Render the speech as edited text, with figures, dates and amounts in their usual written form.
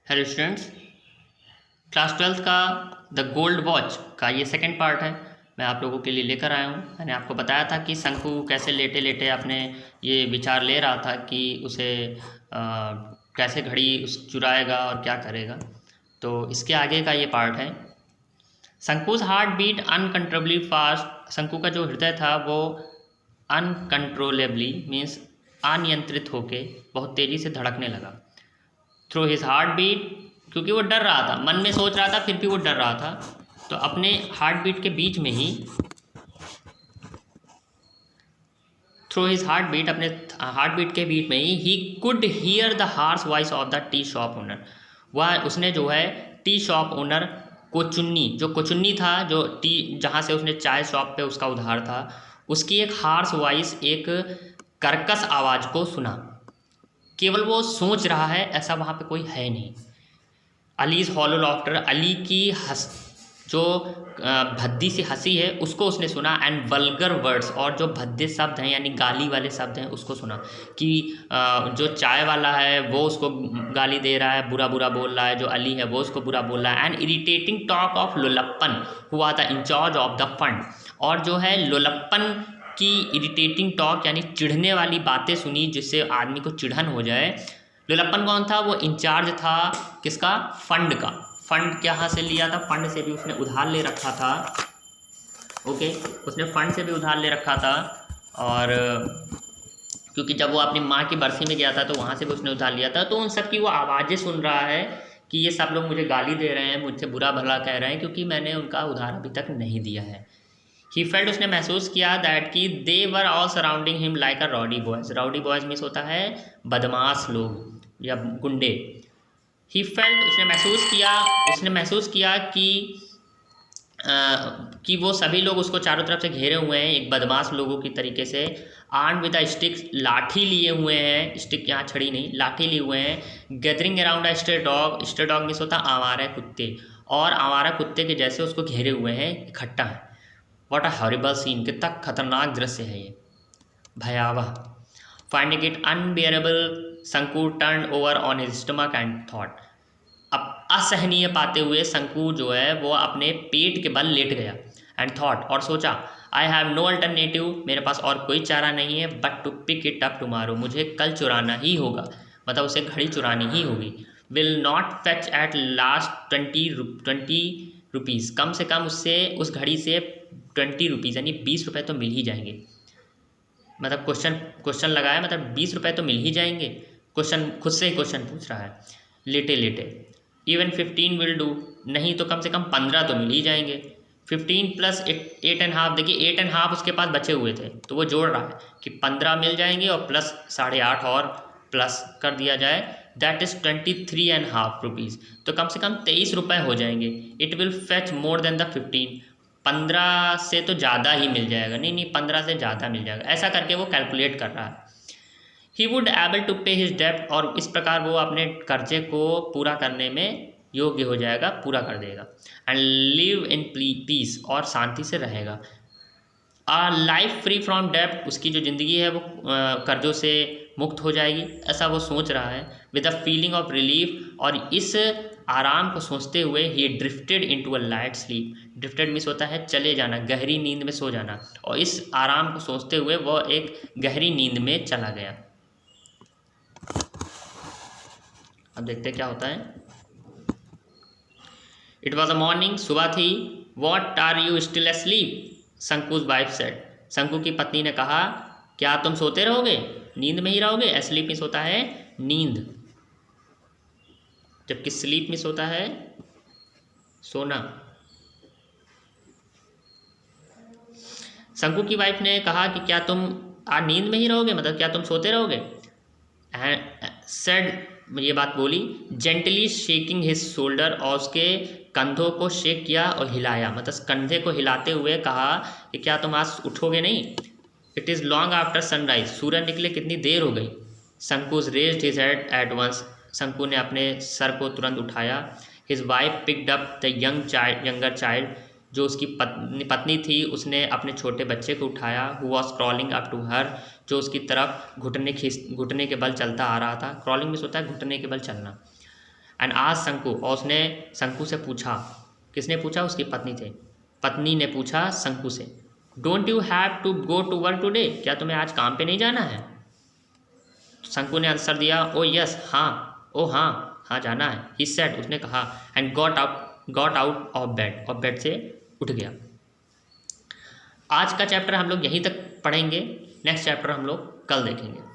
Hello students, class 12th का the gold watch का ये सेकंड पार्ट है। मैं आप लोगों के लिए लेकर आया हूँ। मैंने आपको बताया था कि शंकु कैसे लेटे लेटे अपने ये विचार ले रहा था कि उसे कैसे घड़ी उस चुराएगा और क्या करेगा। तो इसके आगे का ये पार्ट है। शंकु's हार्ट बीट अनकंट्रोलेबली फास्ट। शंकु का जो हृदय था वो अनकंट्रोलेबली मीन्स अनियंत्रित होके बहुत तेज़ी से धड़कने लगा। थ्रू हिज हार्ट बीट, क्योंकि वो डर रहा था, मन में सोच रहा था फिर भी वो डर रहा था। तो अपने हार्ट बीट के बीच में ही, थ्रू हिज हार्ट बीट, अपने हार्ट बीट के बीच में he could hear the harsh voice of the tea shop owner. वह उसने जो है टी शॉप ओनर कोचुन्नी था, जो टी जहाँ से उसने चाय शॉप पे उसका उधार था, उसकी एक हार्श वॉइस, एक कर्कश आवाज़ को सुना। केवल वो सोच रहा है, ऐसा वहाँ पे कोई है नहीं। अलीज हॉलो लॉफ्टर, अली की जो भद्दी सी हंसी है उसको उसने सुना। एंड वल्गर वर्ड्स, और जो भद्दे शब्द हैं यानी गाली वाले शब्द हैं उसको सुना कि जो चाय वाला है वो उसको गाली दे रहा है, बुरा बुरा बोल रहा है, जो अली है वो उसको बुरा बोल रहा है। एंड इरिटेटिंग टॉक ऑफ लोलप्पन हुआ था इंचार्ज ऑफ द फंड, और जो है लोलप्पन की इरिटेटिंग टॉक यानी चिढ़ने वाली बातें सुनी जिससे आदमी को चिढ़न हो जाए। लोलप्पन कौन था? वो इंचार्ज था किसका? फंड का। फंड कहाँ से लिया था? फंड से भी उसने उधार ले रखा था। ओके, उसने फंड से भी उधार ले रखा था। और क्योंकि जब वो अपनी माँ की बरसी में गया था तो वहाँ से भी उसने उधार लिया था। तो उन सब की वो आवाज़ें सुन रहा है कि ये सब लोग मुझे गाली दे रहे हैं, मुझसे बुरा भला कह रहे हैं क्योंकि मैंने उनका उधार अभी तक नहीं दिया है। ही फेल्ट, उसने महसूस किया दैट कि they were all surrounding him like a rowdy boys. Rowdy boys means होता है बदमाश लोग या गुंडे। ही फेल्ट, उसने महसूस किया कि वो सभी लोग उसको चारों तरफ से घेरे हुए हैं एक बदमाश लोगों की तरीके से। आर्म्ड विद अ स्टिक, लाठी लिए हुए हैं, स्टिक यहाँ छड़ी नहीं, लाठी लिए हुए हैं। Gathering around a stray dog, stray dog means होता है आवारा कुत्ते, और आवारा कुत्ते के जैसे उसको घेरे हुए हैं, इकट्ठा है। व्हाट अ हॉरिबल सीन, कितना खतरनाक दृश्य है ये, भयावह। फाइंडिंग इट अनबियरेबल, शंकु turn over on his stomach and thought. अब असहनीय पाते हुए शंकु जो है वो अपने पेट के बल लेट गया। एंड थॉट, और सोचा, आई हैव नो अल्टरनेटिव, मेरे पास और कोई चारा नहीं है, but to pick it up tomorrow, मुझे कल चुराना ही होगा, मतलब उसे घड़ी चुरानी ही होगी। Will not fetch at last 20 rupees, कम से कम उससे उस घड़ी से 20 रुपीज़ यानी 20 रुपये तो मिल ही जाएंगे। मतलब क्वेश्चन लगाया, मतलब 20 रुपये तो मिल ही जाएंगे। क्वेश्चन खुद से ही क्वेश्चन पूछ रहा है लेटे लेटे। इवन 15 विल डू, नहीं तो कम से कम 15 तो मिल ही जाएंगे। 15 प्लस 8.5, देखिए 8.5 उसके पास बचे हुए थे तो वो जोड़ रहा है कि 15 मिल जाएंगे और प्लस 8.5 और प्लस कर दिया जाए, दैट इज़ 23.5 रुपीज़, तो कम से कम 23 रुपये हो जाएंगे। It will fetch more than the 15, 15 से तो ज़्यादा ही मिल जाएगा, नहीं 15 से ज़्यादा मिल जाएगा, ऐसा करके वो कैलकुलेट कर रहा है। ही वुड एबल टू पे हिज डेप्ट, और इस प्रकार वो अपने कर्जे को पूरा करने में योग्य हो जाएगा, पूरा कर देगा। एंड लिव इन पीस, और शांति से रहेगा। आ लाइफ फ्री फ्रॉम डेप्ट, उसकी जो ज़िंदगी है वो कर्जों से मुक्त हो जाएगी, ऐसा वो सोच रहा है। With a feeling of relief, और इस आराम को सोचते हुए ही drifted into a light sleep. Drifted means होता है चले जाना, गहरी नींद में सो जाना, और इस आराम को सोचते हुए वो एक गहरी नींद में चला गया। अब देखते क्या होता है। इट वॉज अ मॉर्निंग, सुबह थी। What are you still asleep, Shanku's wife said, Shanku की पत्नी ने कहा, क्या तुम सोते रहोगे, नींद में ही रहोगे। एस्लीप मीन्स होता है नींद, जबकि स्लीप मीन्स होता है सोना। शंकु की वाइफ ने कहा कि क्या तुम नींद में ही रहोगे, मतलब क्या तुम सोते रहोगे। सेड, ये बात बोली, जेंटली शेकिंग हिज शोल्डर, और उसके कंधों को शेक किया और हिलाया, मतलब कंधे को हिलाते हुए कहा कि क्या तुम आज उठोगे नहीं। It is long after sunrise, सूरज निकले कितनी देर हो गई। Shanku's raised his head at once, Shanku ने अपने सर को तुरंत उठाया। His wife picked up the younger child, जो उसकी पत्नी थी उसने अपने छोटे बच्चे को उठाया। Who was crawling up to her, जो उसकी तरफ घुटने के बल चलता आ रहा था। क्रॉलिंग में होता है घुटने के बल चलना। एंड आज शंकु, और उसने शंकु से पूछा, किसने पूछा? उसकी पत्नी ने पूछा शंकु से, don't you have to go to work today, क्या तुम्हें आज काम पे नहीं जाना है? शंकु ने आंसर दिया, ओ यस, हाँ, ओ हाँ जाना है। ही सेड, उसने कहा, and got out of bed, और बेड से उठ गया। आज का चैप्टर हम लोग यहीं तक पढ़ेंगे, नेक्स्ट चैप्टर हम लोग कल देखेंगे।